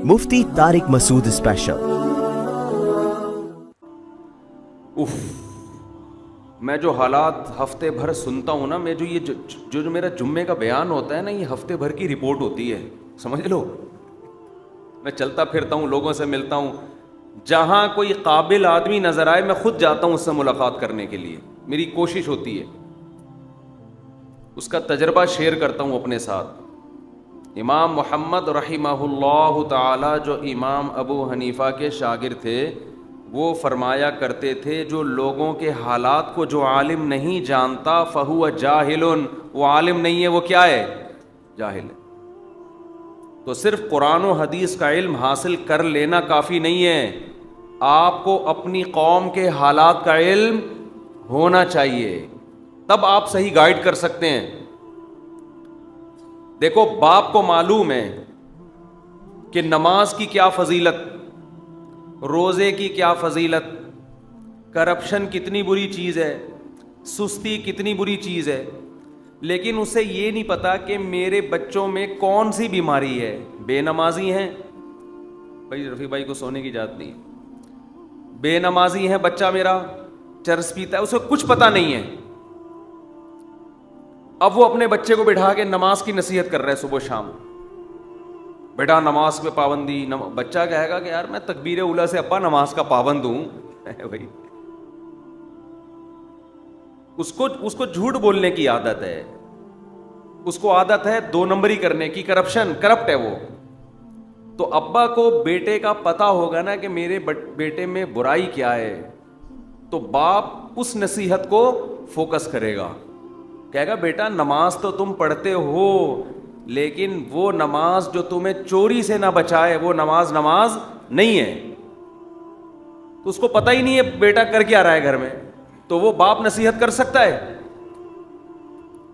مفتی طارق مسعود special. میں جو حالات ہفتے بھر سنتا ہوں نا، میں جو میرا جمعے کا بیان ہوتا ہے نا، یہ ہفتے بھر کی رپورٹ ہوتی ہے، سمجھ لو۔ میں چلتا پھرتا ہوں، لوگوں سے ملتا ہوں، جہاں کوئی قابل آدمی نظر آئے میں خود جاتا ہوں اس سے ملاقات کرنے کے لیے، میری کوشش ہوتی ہے، اس کا تجربہ شیئر کرتا ہوں اپنے ساتھ۔ امام محمد رحمہ اللہ تعالی جو امام ابو حنیفہ کے شاگرد تھے، وہ فرمایا کرتے تھے جو لوگوں کے حالات کو جو عالم نہیں جانتا فہو جاہل، وہ عالم نہیں ہے، وہ کیا ہے؟ جاہل ہے۔ تو صرف قرآن و حدیث کا علم حاصل کر لینا کافی نہیں ہے، آپ کو اپنی قوم کے حالات کا علم ہونا چاہیے، تب آپ صحیح گائیڈ کر سکتے ہیں۔ دیکھو، باپ کو معلوم ہے کہ نماز کی کیا فضیلت، روزے کی کیا فضیلت، کرپشن کتنی بری چیز ہے، سستی کتنی بری چیز ہے، لیکن اسے یہ نہیں پتا کہ میرے بچوں میں کون سی بیماری ہے۔ بے نمازی ہیں، بھائی رفیع بھائی کو سونے کی اجازت نہیں ہے، بے نمازی ہے بچہ میرا، چرس پیتا ہے، اسے کچھ پتا نہیں ہے۔ اب وہ اپنے بچے کو بٹھا کے نماز کی نصیحت کر رہا ہے صبح شام، بیٹا نماز پہ پابندی۔ بچہ کہے گا کہ یار میں تکبیر اولیٰ سے ابا نماز کا پابند ہوں بھائی، اس کو جھوٹ بولنے کی عادت ہے، اس کو عادت ہے دو نمبری کرنے کی، کرپشن، کرپٹ ہے وہ۔ تو ابا کو بیٹے کا پتا ہوگا نا کہ میرے بیٹے میں برائی کیا ہے، تو باپ اس نصیحت کو فوکس کرے گا، کہے گا بیٹا نماز تو تم پڑھتے ہو، لیکن وہ نماز جو تمہیں چوری سے نہ بچائے وہ نماز نہیں ہے۔ تو اس کو پتہ ہی نہیں ہے بیٹا کر کیا رہا ہے گھر میں، تو وہ باپ نصیحت کر سکتا ہے؟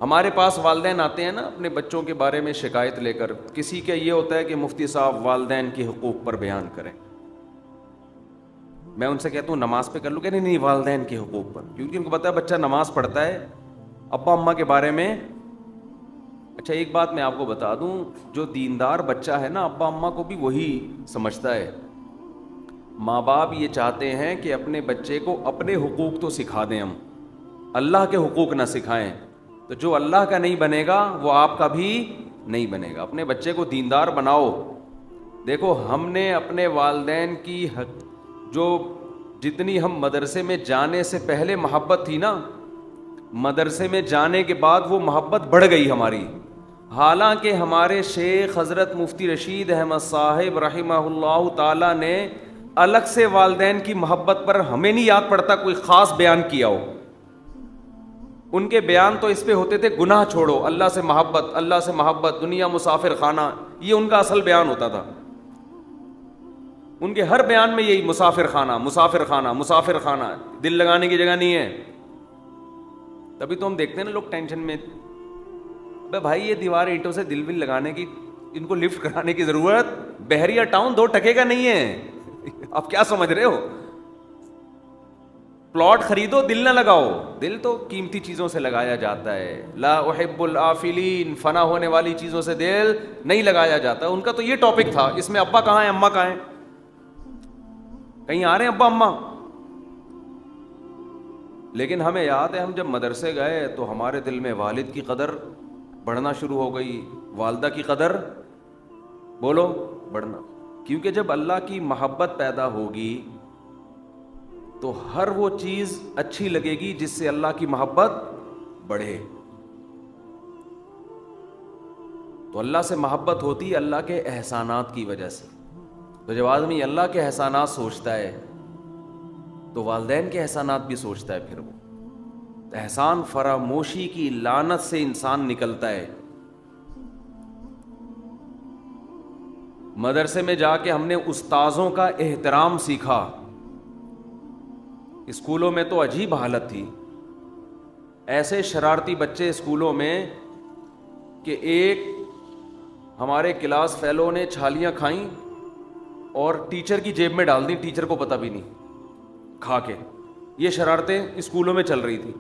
ہمارے پاس والدین آتے ہیں نا اپنے بچوں کے بارے میں شکایت لے کر، کسی کا یہ ہوتا ہے کہ مفتی صاحب والدین کے حقوق پر بیان کریں۔ میں ان سے کہتا ہوں نماز پہ کر لوں، کہ نہیں والدین کے حقوق پر، کیونکہ ان کو پتا ہے بچہ نماز پڑھتا ہے، ابا اماں کے بارے میں۔ اچھا ایک بات میں آپ کو بتا دوں، جو دیندار بچہ ہے نا، ابا اماں کو بھی وہی سمجھتا ہے۔ ماں باپ یہ چاہتے ہیں کہ اپنے بچے کو اپنے حقوق تو سکھا دیں، ہم اللہ کے حقوق نہ سکھائیں، تو جو اللہ کا نہیں بنے گا وہ آپ کا بھی نہیں بنے گا۔ اپنے بچے کو دیندار بناؤ۔ دیکھو ہم نے اپنے والدین کی جو جتنی ہم مدرسے میں جانے سے پہلے محبت تھی نا، مدرسے میں جانے کے بعد وہ محبت بڑھ گئی ہماری۔ حالانکہ ہمارے شیخ حضرت مفتی رشید احمد صاحب رحمہ اللہ تعالی نے الگ سے والدین کی محبت پر ہمیں نہیں یاد پڑتا کوئی خاص بیان کیا ہو۔ ان کے بیان تو اس پہ ہوتے تھے گناہ چھوڑو، اللہ سے محبت، اللہ سے محبت، دنیا مسافر خانہ، یہ ان کا اصل بیان ہوتا تھا۔ ان کے ہر بیان میں یہی مسافر خانہ، مسافر خانہ، مسافر خانہ، دل لگانے کی جگہ نہیں ہے۔ تبھی تو ہم دیکھتے ہیں نا لوگ ٹینشن میں، بھائی یہ دیوار اینٹوں سے دل ول لگانے کی، ان کو لفٹ کرانے کی ضرورت، بحریہ ٹاؤن 2 ٹکے کا نہیں ہے۔ آپ کیا سمجھ رہے ہو؟ پلاٹ خریدو، دل نہ لگاؤ، دل تو قیمتی چیزوں سے لگایا جاتا ہے۔ لا احب الآفلین، فنا ہونے والی چیزوں سے دل نہیں لگایا جاتا۔ ان کا تو یہ ٹاپک تھا، اس میں ابا کہاں ہیں، اماں کہاں ہیں، کہیں آ رہے ہیں ابا اماں؟ لیکن ہمیں یاد ہے ہم جب مدرسے گئے تو ہمارے دل میں والد کی قدر بڑھنا شروع ہو گئی، والدہ کی قدر بولو بڑھنا، کیونکہ جب اللہ کی محبت پیدا ہوگی تو ہر وہ چیز اچھی لگے گی جس سے اللہ کی محبت بڑھے۔ تو اللہ سے محبت ہوتی ہے اللہ کے احسانات کی وجہ سے۔ تو جب آدمی اللہ کے احسانات سوچتا ہے تو والدین کے احسانات بھی سوچتا ہے، پھر وہ احسان فراموشی کی لعنت سے انسان نکلتا ہے۔ مدرسے میں جا کے ہم نے استاذوں کا احترام سیکھا۔ اسکولوں میں تو عجیب حالت تھی، ایسے شرارتی بچے اسکولوں میں کہ ایک ہمارے کلاس فیلو نے چھالیاں کھائیں اور ٹیچر کی جیب میں ڈال دیں، ٹیچر کو پتہ بھی نہیں، کھا کے۔ یہ شرارتیں اسکولوں میں چل رہی تھی۔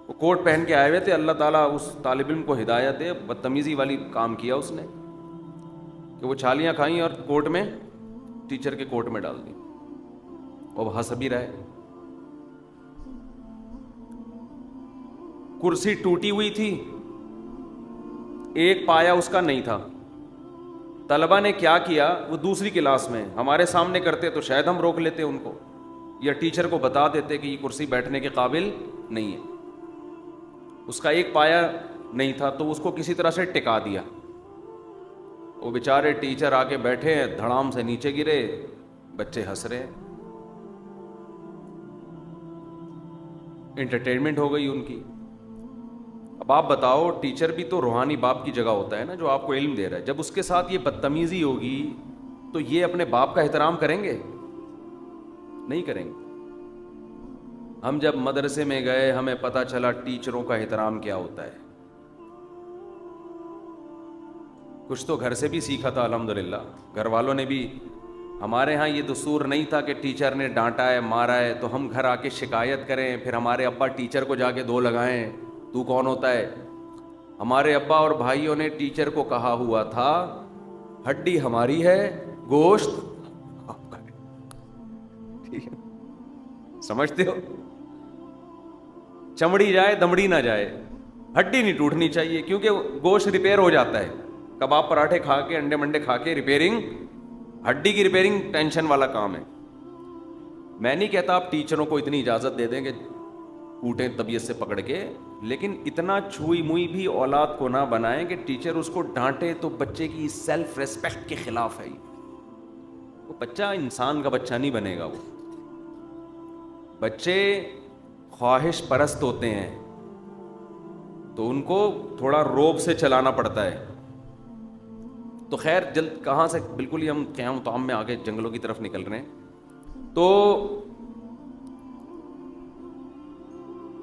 وہ کوٹ پہن کے آئے ہوئے تھے، اللہ تعالیٰ اس طالب علم کو ہدایت دے، بدتمیزی والی کام کیا اس نے کہ وہ چھالیاں کھائیں اور کوٹ میں, ٹیچر کے کوٹ میں ڈال دیں, اور ہنس بھی رہے. کرسی ٹوٹی ہوئی تھی, ایک پایا اس کا نہیں تھا. طلبہ نے کیا کیا, وہ دوسری کلاس میں ہمارے سامنے کرتے تو شاید ہم روک لیتے ان کو, یا ٹیچر کو بتا دیتے کہ یہ کرسی بیٹھنے کے قابل نہیں ہے. اس کا ایک پایا نہیں تھا تو اس کو کسی طرح سے ٹکا دیا. وہ بیچارے ٹیچر آ کے بیٹھے, دھڑام سے نیچے گرے, بچے ہنس رہے. انٹرٹینمنٹ ہو گئی ان کی. اب آپ بتاؤ, ٹیچر بھی تو روحانی باپ کی جگہ ہوتا ہے نا, جو آپ کو علم دے رہا ہے. جب اس کے ساتھ یہ بدتمیزی ہوگی تو یہ اپنے باپ کا احترام کریں گے؟ نہیں کریں گے. ہم جب مدرسے میں گئے ہمیں پتہ چلا ٹیچروں کا احترام کیا ہوتا ہے. کچھ تو گھر سے بھی سیکھا تھا الحمدللہ. گھر والوں نے بھی, ہمارے ہاں یہ دستور نہیں تھا کہ ٹیچر نے ڈانٹا ہے, مارا ہے تو ہم گھر آ کے شکایت کریں, پھر ہمارے ابا ٹیچر کو جا کے دو لگائیں, تو کون ہوتا ہے. ہمارے ابا اور بھائیوں نے ٹیچر کو کہا ہوا تھا, ہڈی ہماری ہے, گوشت آپ کا ہے. ٹھیک ہے, سمجھتے ہو؟ چمڑی جائے دمڑی نہ جائے, ہڈی نہیں ٹوٹنی چاہیے, کیونکہ گوشت ریپیئر ہو جاتا ہے. کباب پراٹھے کھا کے, انڈے منڈے کھا کے ریپیئرنگ, ہڈی کی ریپیئرنگ ٹینشن والا کام ہے. میں نہیں کہتا آپ ٹیچروں کو اتنی اجازت دے دیں کہ کوٹیں طبیعت سے پکڑ کے, لیکن اتنا چھوئی موئی بھی اولاد کو نہ بنائیں کہ ٹیچر اس کو ڈانٹے تو بچے کی سیلف ریسپیکٹ کے خلاف ہے. وہ بچہ انسان کا بچہ نہیں بنے گا. وہ بچے خواہش پرست ہوتے ہیں تو ان کو تھوڑا روب سے چلانا پڑتا ہے. تو خیر جلد کہاں سے, بالکل ہی ہم قیام طعام میں آگے جنگلوں کی طرف نکل رہے ہیں. تو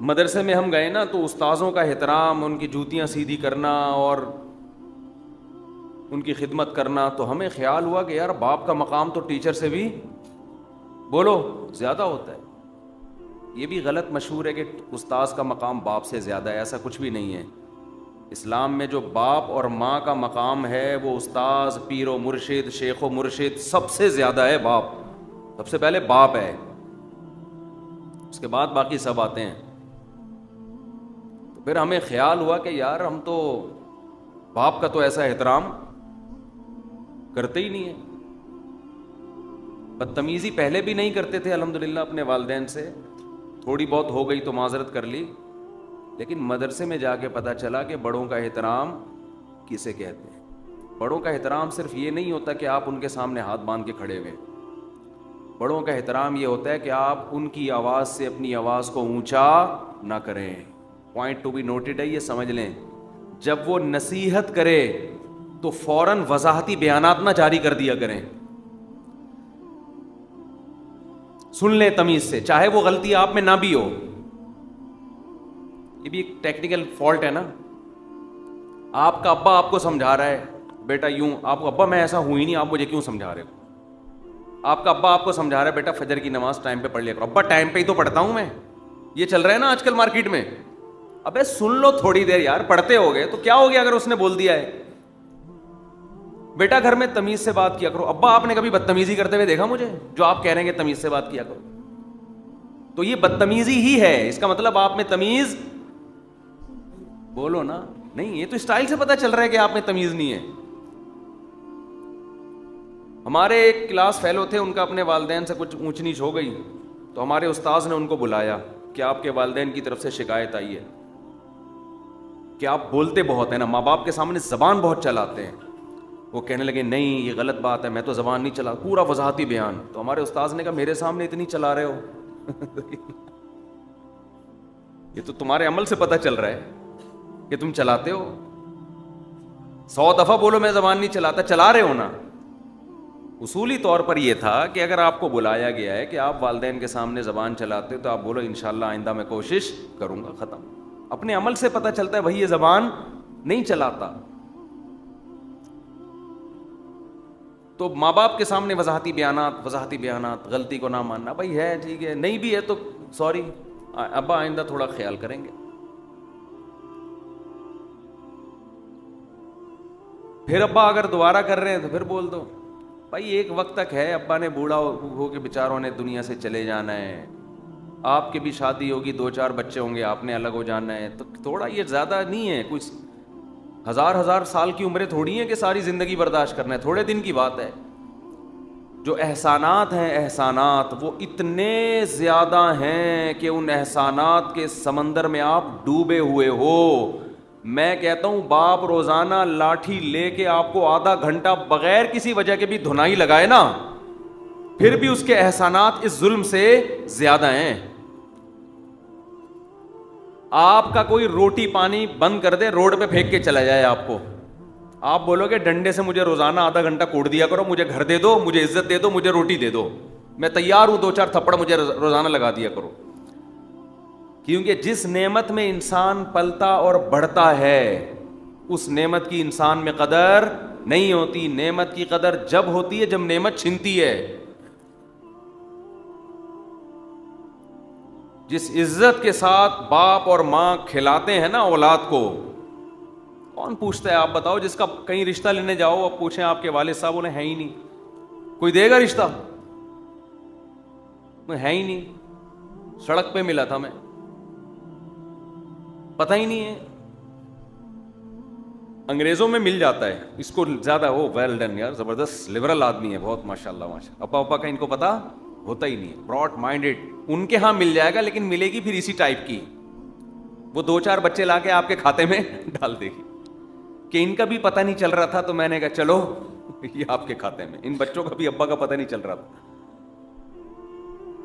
مدرسے میں ہم گئے نا, تو استاذوں کا احترام, ان کی جوتیاں سیدھی کرنا اور ان کی خدمت کرنا, تو ہمیں خیال ہوا کہ یار باپ کا مقام تو ٹیچر سے بھی بولو زیادہ ہوتا ہے. یہ بھی غلط مشہور ہے کہ استاذ کا مقام باپ سے زیادہ ہے, ایسا کچھ بھی نہیں ہے. اسلام میں جو باپ اور ماں کا مقام ہے وہ استاذ, پیر و مرشد, شیخ و مرشد سب سے زیادہ ہے. باپ سب سے پہلے باپ ہے, اس کے بعد باقی سب آتے ہیں. تو پھر ہمیں خیال ہوا کہ یار ہم تو باپ کا تو ایسا احترام کرتے ہی نہیں ہے. بدتمیزی پہلے بھی نہیں کرتے تھے الحمدللہ اپنے والدین سے, تھوڑی بہت ہو گئی تو معذرت کر لی, لیکن مدرسے میں جا کے پتہ چلا کہ بڑوں کا احترام کسے کہتے ہیں. بڑوں کا احترام صرف یہ نہیں ہوتا کہ آپ ان کے سامنے ہاتھ باندھ کے کھڑے ہوئے. بڑوں کا احترام یہ ہوتا ہے کہ آپ ان کی آواز سے اپنی آواز کو اونچا نہ کریں. پوائنٹ ٹو بی نوٹڈ ہے, یہ سمجھ لیں. جب وہ نصیحت کرے تو فوراً وضاحتی بیانات نہ جاری کر دیا کریں, سن لیں تمیز سے, چاہے وہ غلطی آپ میں نہ بھی ہو. یہ بھی ایک ٹیکنیکل فالٹ ہے نا. آپ کا ابا آپ کو سمجھا رہا ہے بیٹا یوں, آپ کو ابا میں ایسا ہوں ہی نہیں, آپ مجھے کیوں سمجھا رہے ہو. آپ کا ابا آپ کو سمجھا رہا ہے بیٹا فجر کی نماز ٹائم پہ پڑھ لیا کرو. ابا ٹائم پہ ہی تو پڑھتا ہوں میں, یہ چل رہا ہے نا آج کل مارکیٹ میں. ابے سن لو تھوڑی دیر یار, پڑھتے ہو گئے تو کیا ہو گیا اگر اس نے بول دیا ہے. بیٹا گھر میں تمیز سے بات کیا کرو. ابا آپ نے کبھی بدتمیزی کرتے ہوئے دیکھا مجھے, جو آپ کہہ رہے ہیں کہ تمیز سے بات کیا کرو؟ تو یہ بدتمیزی ہی ہے. اس کا مطلب آپ میں تمیز بولو نا نہیں. یہ تو اسٹائل سے پتہ چل رہا ہے کہ آپ میں تمیز نہیں ہے. ہمارے ایک کلاس فیلو تھے, ان کا اپنے والدین سے کچھ اونچ نیچ ہو گئی, تو ہمارے استاذ نے ان کو بلایا کہ آپ کے والدین کی طرف سے شکایت آئی ہے کہ آپ بولتے بہت ہیں نا, ماں باپ کے سامنے زبان بہت چلاتے ہیں. وہ کہنے لگے نہیں یہ غلط بات ہے, میں تو زبان نہیں چلا, پورا وضاحتی بیان. تو ہمارے استاذ نے کہا میرے سامنے اتنی چلا رہے ہو یہ تو تمہارے عمل سے پتہ چل رہا ہے کہ تم چلاتے ہو. 100 دفعہ بولو میں زبان نہیں چلاتا, چلا رہے ہو نا. اصولی طور پر یہ تھا کہ اگر آپ کو بلایا گیا ہے کہ آپ والدین کے سامنے زبان چلاتے تو آپ بولو انشاءاللہ آئندہ میں کوشش کروں گا, ختم. اپنے عمل سے پتہ چلتا ہے بھائی یہ زبان نہیں چلاتا. تو ماں باپ کے سامنے وضاحتی بیانات, غلطی کو نہ ماننا, بھائی ہے ٹھیک ہے, نہیں بھی ہے تو سوری ابا آئندہ تھوڑا خیال کریں گے. پھر ابا اگر دوبارہ کر رہے ہیں تو پھر بول دو بھائی ایک وقت تک ہے, ابا نے بوڑھا ہو کے بیچاروں نے دنیا سے چلے جانا ہے, آپ کی بھی شادی ہوگی, 2-4 بچے ہوں گے, آپ نے الگ ہو جانا ہے, تو تھوڑا یہ زیادہ نہیں ہے, کچھ ہزار سال کی عمریں تھوڑی ہیں کہ ساری زندگی برداشت کرنا ہے, تھوڑے دن کی بات ہے. جو احسانات ہیں احسانات وہ اتنے زیادہ ہیں کہ ان احسانات کے سمندر میں آپ ڈوبے ہوئے ہو. میں کہتا ہوں باپ روزانہ لاٹھی لے کے آپ کو آدھا گھنٹہ بغیر کسی وجہ کے بھی دھنائی لگائے نا, پھر بھی اس کے احسانات اس ظلم سے زیادہ ہیں. آپ کا کوئی روٹی پانی بند کر دے, روڈ پہ پھینک کے چلا جائے آپ کو, آپ بولو گے ڈنڈے سے مجھے روزانہ آدھا گھنٹہ کوڑ دیا کرو, مجھے گھر دے دو, مجھے عزت دے دو, مجھے روٹی دے دو, میں تیار ہوں 2-4 تھپڑ مجھے روزانہ لگا دیا کرو. کیونکہ جس نعمت میں انسان پلتا اور بڑھتا ہے اس نعمت کی انسان میں قدر نہیں ہوتی. نعمت کی قدر جب ہوتی ہے جب نعمت چھنتی ہے. جس عزت کے ساتھ باپ اور ماں کھلاتے ہیں نا اولاد کو, کون پوچھتا ہے؟ آپ بتاؤ, جس کا کہیں رشتہ لینے جاؤ اب پوچھیں آپ کے والد صاحب, انہیں ہے ہی نہیں, کوئی دے گا رشتہ؟ ہے ہی نہیں, سڑک پہ ملا تھا میں, پتہ ہی نہیں ہے. انگریزوں میں مل جاتا ہے اس کو زیادہ, وہ ویل ڈن یار, زبردست لبرل آدمی ہے بہت, ماشاءاللہ ماشاءاللہ. ابا کا ان کو پتا ہوتا ہی نہیں, براڈ مائنڈیڈ. ان کے ہاں مل جائے گا لیکن ملے گی پھر اسی ٹائپ کی, وہ 2-4 بچے لا کے آپ کے کھاتے میں ڈال دے گی کہ ان کا بھی پتہ نہیں چل رہا تھا, تو میں نے کہا چلو یہ آپ کے کھاتے میں. ان بچوں کا بھی ابا کا پتہ نہیں چل رہا تھا.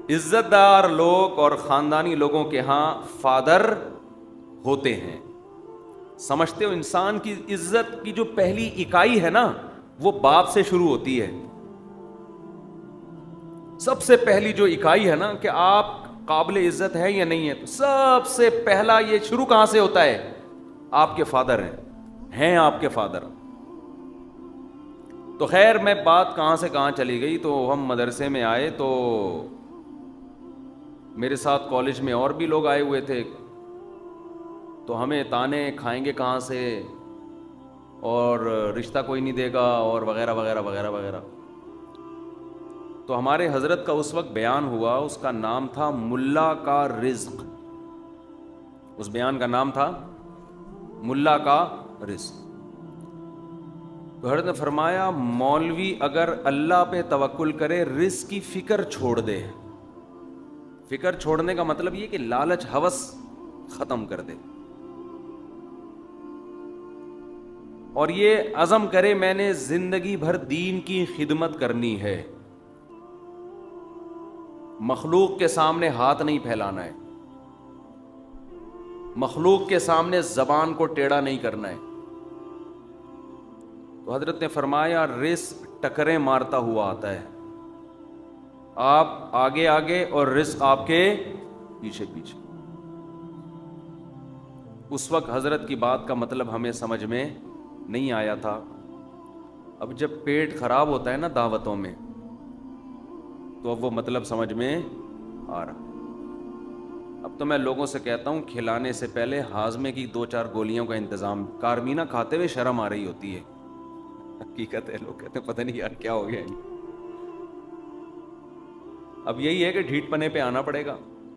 عزت دار لوگ اور خاندانی لوگوں کے ہاں فادر ہوتے ہیں. سمجھتے ہو انسان کی عزت کی جو پہلی اکائی ہے نا وہ باپ سے شروع ہوتی ہے. سب سے پہلی جو اکائی ہے نا کہ آپ قابل عزت ہے یا نہیں ہے, تو سب سے پہلا یہ شروع کہاں سے ہوتا ہے؟ آپ کے فادر ہیں آپ کے فادر. تو خیر میں بات کہاں سے کہاں چلی گئی. تو ہم مدرسے میں آئے تو میرے ساتھ کالج میں اور بھی لوگ آئے ہوئے تھے, تو ہمیں تانے کھائیں گے کہاں سے, اور رشتہ کوئی نہیں دے گا, اور وغیرہ وغیرہ وغیرہ وغیرہ. تو ہمارے حضرت کا اس وقت بیان ہوا, اس کا نام تھا ملا کا رزق. اس بیان کا نام تھا ملا کا رزق. تو حضرت نے فرمایا مولوی اگر اللہ پہ توکل کرے, رزق کی فکر چھوڑ دے. فکر چھوڑنے کا مطلب یہ کہ لالچ ہوس ختم کر دے, اور یہ عزم کرے میں نے زندگی بھر دین کی خدمت کرنی ہے, مخلوق کے سامنے ہاتھ نہیں پھیلانا ہے, مخلوق کے سامنے زبان کو ٹیڑھا نہیں کرنا ہے. تو حضرت نے فرمایا رزق ٹکریں مارتا ہوا آتا ہے, آپ آگے آگے اور رزق آپ کے پیچھے پیچھے. اس وقت حضرت کی بات کا مطلب ہمیں سمجھ میں نہیں آیا تھا. اب جب پیٹ خراب ہوتا ہے نا دعوتوں میں, تو اب وہ مطلب سمجھ میں آ رہا. اب تو میں لوگوں سے کہتا ہوں کھلانے سے پہلے ہاضمے کی 2-4 گولیوں کا انتظام. کارمینہ کھاتے ہوئے شرم آ رہی ہوتی ہے, حقیقت ہے. لوگ کہتے ہیں پتہ نہیں یار کیا ہو گیا. اب یہی ہے کہ ڈھیٹ پنے پہ آنا پڑے گا.